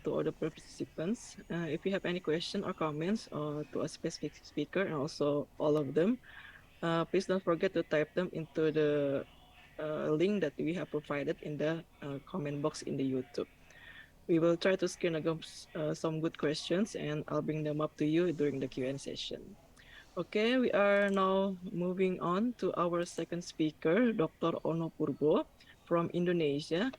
to all the participants. If you have any question or comments to a specific speaker and also all of them, please don't forget to type them into the link that we have provided in the comment box in the YouTube. We will try to screen some good questions and I'll bring them up to you during the Q&A session. Okay, we are now moving on to our second speaker, Dr. Ono Purbo from Indonesia.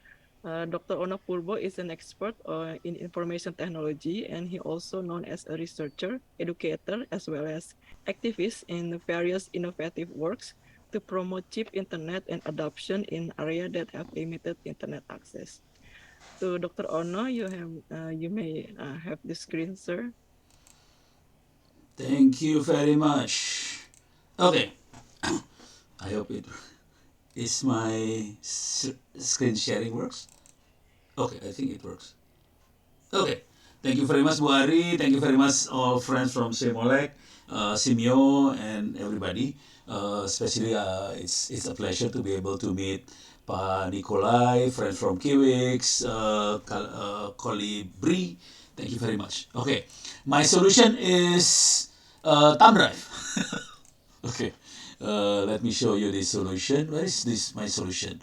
Dr. Ono Purbo is an expert in information technology, and he also known as a researcher, educator, as well as activist in various innovative works to promote cheap internet and adoption in areas that have limited internet access. So, Dr. Ono, you may have the screen, sir. Thank you very much. Okay, I hope it is my screen sharing works. Okay, I think it works. Okay, thank you very much, Bu Ari. Thank you very much, all friends from SEAMOLEC, Simeo, and everybody. Especially, it's a pleasure to be able to meet Pa Nikolai, friends from Kiwix, Colibri. Thank you very much. Okay, my solution is thumb drive. Okay, let me show you the solution. Where is this my solution?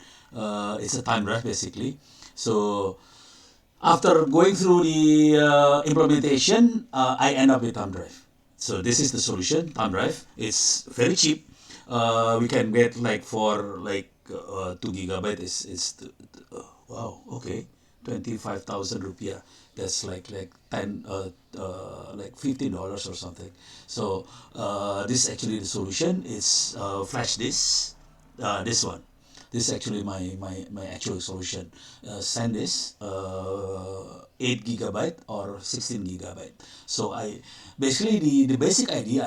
It's a time drive basically. So after going through the implementation, I end up with thumb drive. So this is the solution, thumb drive. It's very cheap. We can get like for like 2 GB. Wow, okay, 25,000 rupiah. That's like 15 dollars or something. So this is actually the solution. It's flash disk. This one. This is actually my actual solution. SanDisk, 8 GB or 16 GB. So I basically the basic idea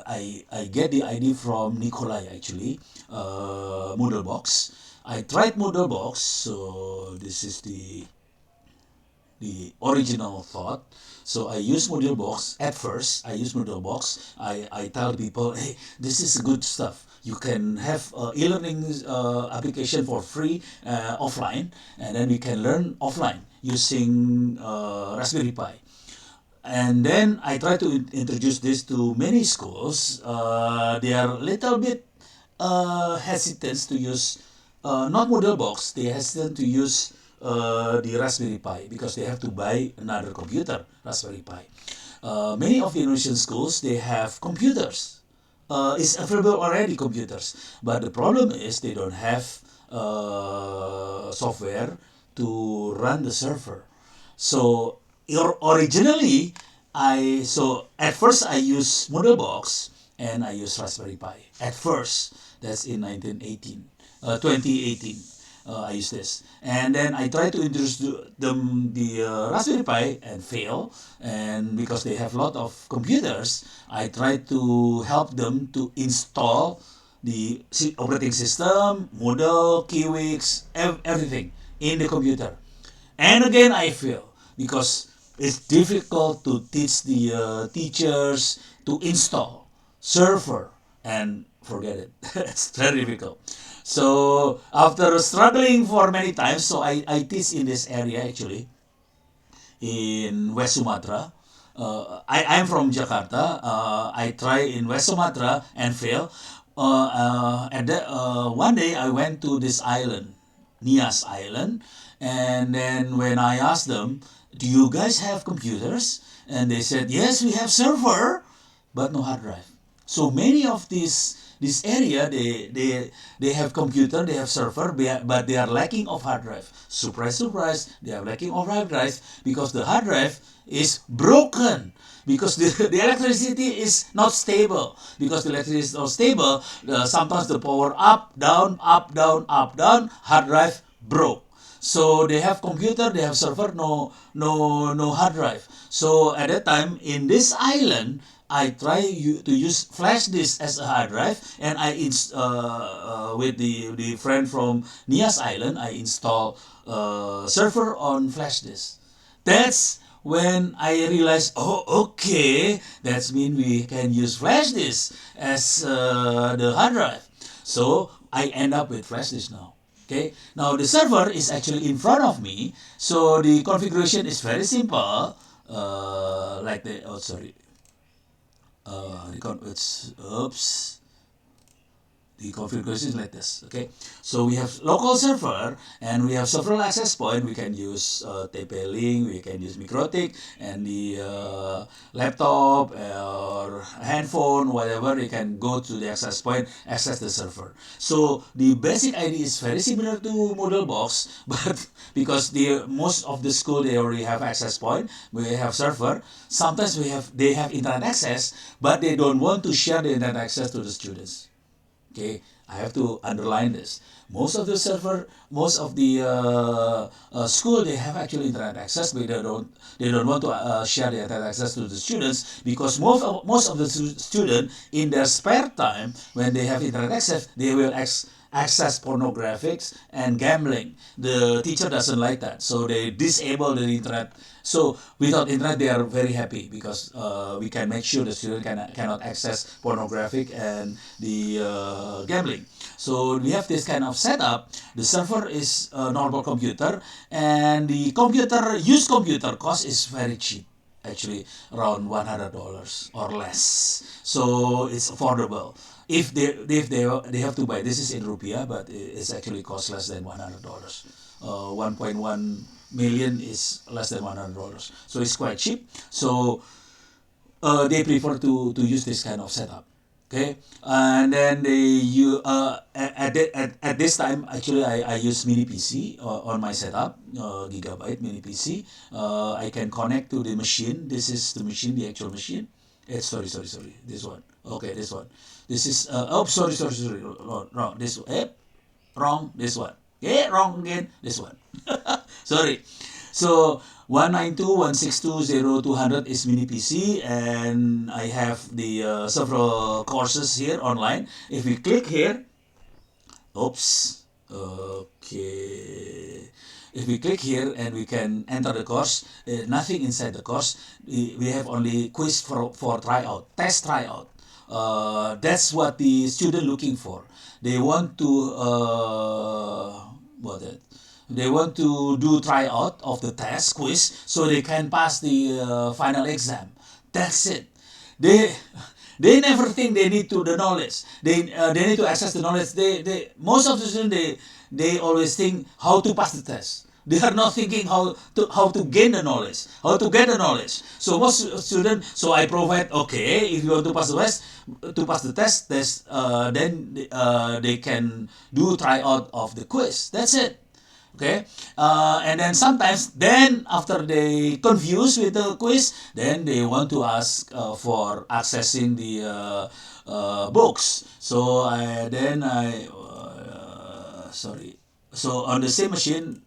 I get the idea from Nikolai actually. Moodle box. I tried Moodle box. So this is the original thought. So I use Moodle box at first. I use Moodle box. I tell people, hey, this is good stuff. You can have e-learning application for free offline, and then we can learn offline using Raspberry Pi. And then I try to introduce this to many schools. They are a little bit hesitant to use not Moodle box. They hesitant to use the Raspberry Pi because they have to buy another computer, Raspberry Pi. Many of the Indonesian schools, they have computers. It's available already, computers. But the problem is they don't have software to run the server. So originally, at first I use Moodlebox and I use Raspberry Pi. At first, that's in 2018. I use this, and then I try to introduce them the Raspberry Pi and fail. And because they have a lot of computers, I try to help them to install the operating system, Moodle, Kiwix, everything in the computer. And again, I fail because it's difficult to teach the teachers to install server, and forget it. It's very difficult. So after struggling for many times, so I teach in this area actually in West Sumatra. I'm from Jakarta. I try in West Sumatra and fail. One day I went to this island, Nias Island, and then when I asked them, "Do you guys have computers?" and they said, "Yes, we have server, but no hard drive." So many of this area, they have computer, they have server, but they are lacking of hard drive. Surprise, surprise, they are lacking of hard drive because the hard drive is broken. Because the electricity is not stable. Because the electricity is not stable, sometimes the power up, down, up, down, up, down, hard drive broke. So they have computer, they have server, no hard drive. So at that time, in this island, I try to use flash disk as a hard drive, and with the friend from Nias Island, I install server on flash disk. That's when I realized, oh, okay, that means we can use flash disk as the hard drive. So I end up with flash disk now. Okay, now the server is actually in front of me, so the configuration is very simple. Like the oh sorry, it's oops. The configuration is like this. Okay, so we have local server and we have several access point. We can use TP-Link, we can use MikroTik, and the laptop or handphone, whatever, you can go to the access point, access the server. So the basic idea is very similar to Moodle Box, but because the most of the school they already have access point, we have server. Sometimes they have internet access, but they don't want to share the internet access to the students. Okay, I have to underline this. Most of the school, they have actually internet access, but they don't want to share the internet access to the students because most of the student in their spare time when they have internet access, they will access pornographics and gambling. The teacher doesn't like that, so they disable the internet. So without internet, they are very happy because we can make sure the student cannot access pornographic and the gambling. So we have this kind of setup. The server is a normal computer, and the used computer cost is very cheap. Actually, around $100 or less. So it's affordable. If they have to buy, this is in rupiah, but it's actually cost less than $100. 1.1 million is less than $100, so it's quite cheap. So they prefer to use this kind of setup. Okay, and then at this time actually I use mini PC on my setup, gigabyte mini PC. I can connect to the machine. This is the machine, the actual machine. Sorry, this one. Okay, this one. This is oh sorry, wrong, this wrong, this one. Okay, wrong again, this one. Sorry. So 192.162.0.200 is mini PC, and I have the several courses here online. If we click here, oops, okay. If we click here and we can enter the course, nothing inside the course. We have only quiz for tryout, test tryout. That's what the student looking for. They want to what that? They want to do tryout of the test quiz so they can pass the final exam. That's it. They they never think they need to the knowledge. They need to access the knowledge. They most of the students they always think how to pass the test. They are not thinking how to gain the knowledge, how to get the knowledge. So most students, so I provide, okay, if you want to pass the test, then they can do tryout of the quiz. That's it. Okay, and then sometimes then after they confused with the quiz, then they want to ask for accessing the books. So sorry, so on the same machine,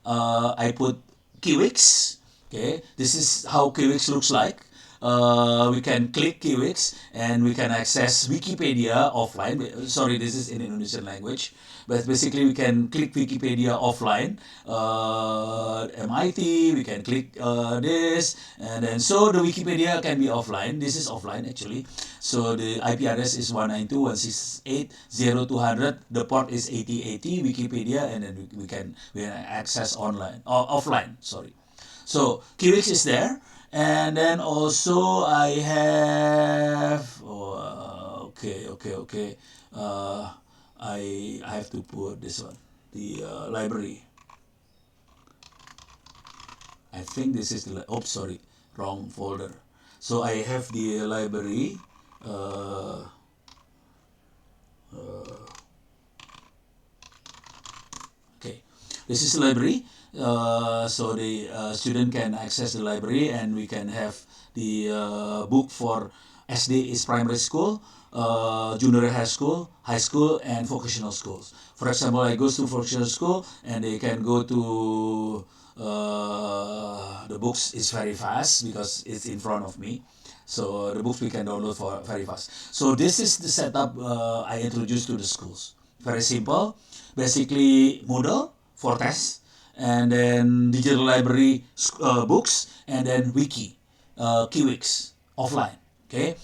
I put Kiwix. Okay, this is how Kiwix looks like. We can click Kiwix and we can access Wikipedia offline. Sorry, this is in Indonesian language, but basically we can click Wikipedia offline. MIT, we can click this, and then so the Wikipedia can be offline. This is offline actually. So the IP address is 192.168.0.200. The port is 8080 Wikipedia, and then we can access online or offline. Sorry. So Kiwix is there. And then also I have okay. I have to put this one, the library. I think this is the oops sorry, wrong folder. So I have the library. Uh, okay, this is the library. So the student can access the library, and we can have the book for SD is primary school, junior high school, and vocational schools. For example, I go to vocational school, and they can go to the books is very fast because it's in front of me. So the books we can download for very fast. So this is the setup I introduced to the schools. Very simple. Basically Moodle for tests, and then digital library books, and then wiki, Kiwix offline. Okay,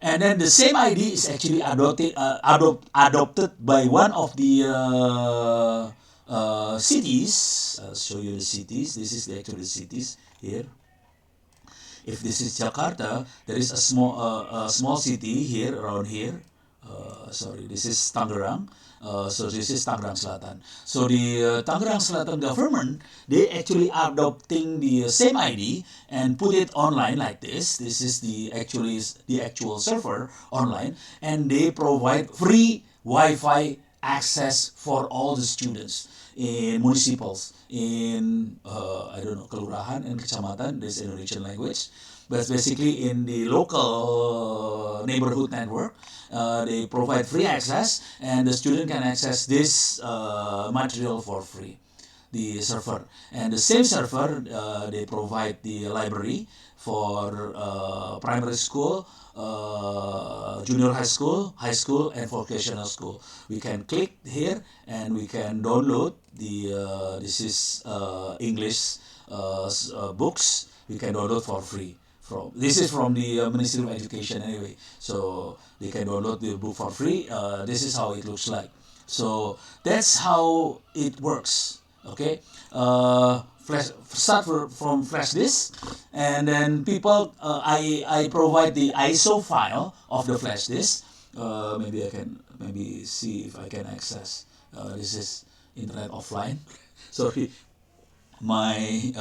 and then the same ID is actually adopted by one of the cities. I'll show you the cities. This is the actual cities here. If this is Jakarta, there is a small city here around here. Sorry, this is Tangerang. So this is Tangerang Selatan. So the Tangerang Selatan government, they actually adopting the same ID and put it online like this. This is the actual server online, and they provide free Wi-Fi access for all the students in municipals, in I don't know, kelurahan and kecamatan. This Indonesian language, but basically in the local neighborhood network, they provide free access, and the student can access this material for free, the server. And the same server, they provide the library for primary school, junior high school, and vocational school. We can click here and we can download the this is English books. We can download for free. This is from the Ministry of Education anyway, so they can download the book for free. This is how it looks like. So that's how it works. Okay, from flash disk, and then people, I provide the ISO file of the flash disk. Maybe I can see if I can access. This is internet offline. Sorry, my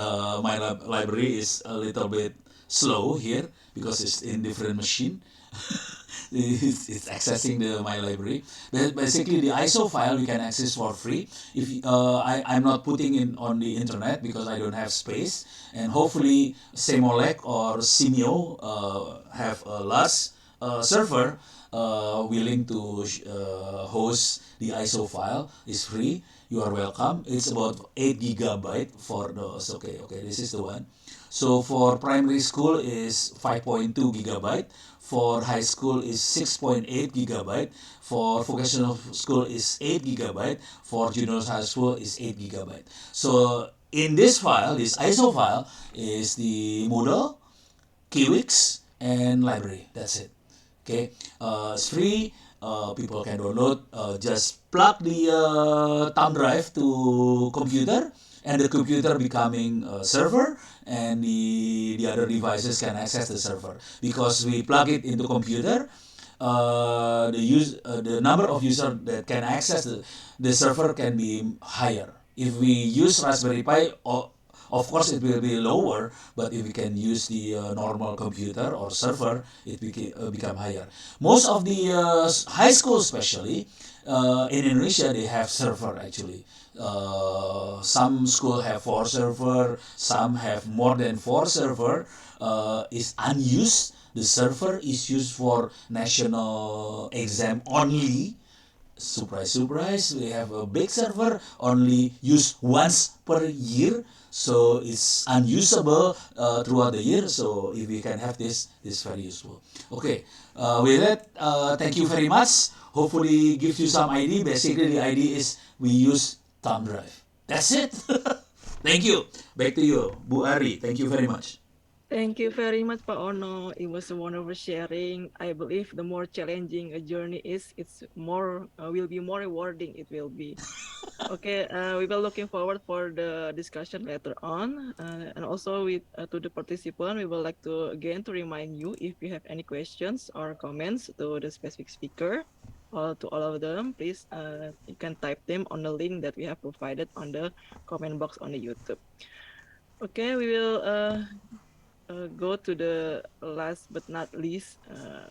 library is a little bit slow here because it's in different machine. It's accessing my library. But basically, the ISO file you can access for free. If I'm not putting in on the internet because I don't have space, and hopefully SEAMOLEC or Simio have a large server willing to host the ISO file. Is free. You are welcome. It's about 8 GB for those. Okay, this is the one. So for primary school is 5.2 GB. For high school is 6.8 GB. For vocational school is 8 GB. For junior high school is 8 GB. So in this file, this ISO file is the model, keywords, and library. That's it. Okay, it's free. People can download. Just plug the thumb drive to computer, and the computer becoming a server, and the other devices can access the server because we plug it into computer. The number of users that can access the server can be higher. If we use Raspberry Pi, of course it will be lower, but if we can use the normal computer or server, it become higher. Most of the high school, especially in Indonesia, they have server actually. Some school have 4 server, some have more than 4 server. Is unused. The server is used for national exam only. Surprise, surprise, we have a big server only used once per year, so it's unusable throughout the year. So if we can have this very useful. Okay, with that, thank you very much. Hopefully gives you some idea. Basically the idea is we use thumb drive. That's it. Thank you. Back to you, Bu Ari. Thank you very much. Thank you very much, Pak Ono. It was a wonderful sharing. I believe the more challenging a journey is, it's more will be more rewarding. It will be. Okay, we will looking forward for the discussion later on, and also with to the participant, we would like to again to remind you if you have any questions or comments to the specific speaker or to all of them, please you can type them on the link that we have provided on the comment box on the YouTube. Okay, we will go to the last but not least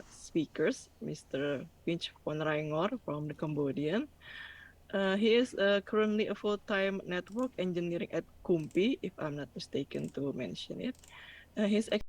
speakers, Mr. Pinch Ponraingor from the Cambodian. He is currently a full-time network engineering at Kumpi, if I'm not mistaken to mention it. His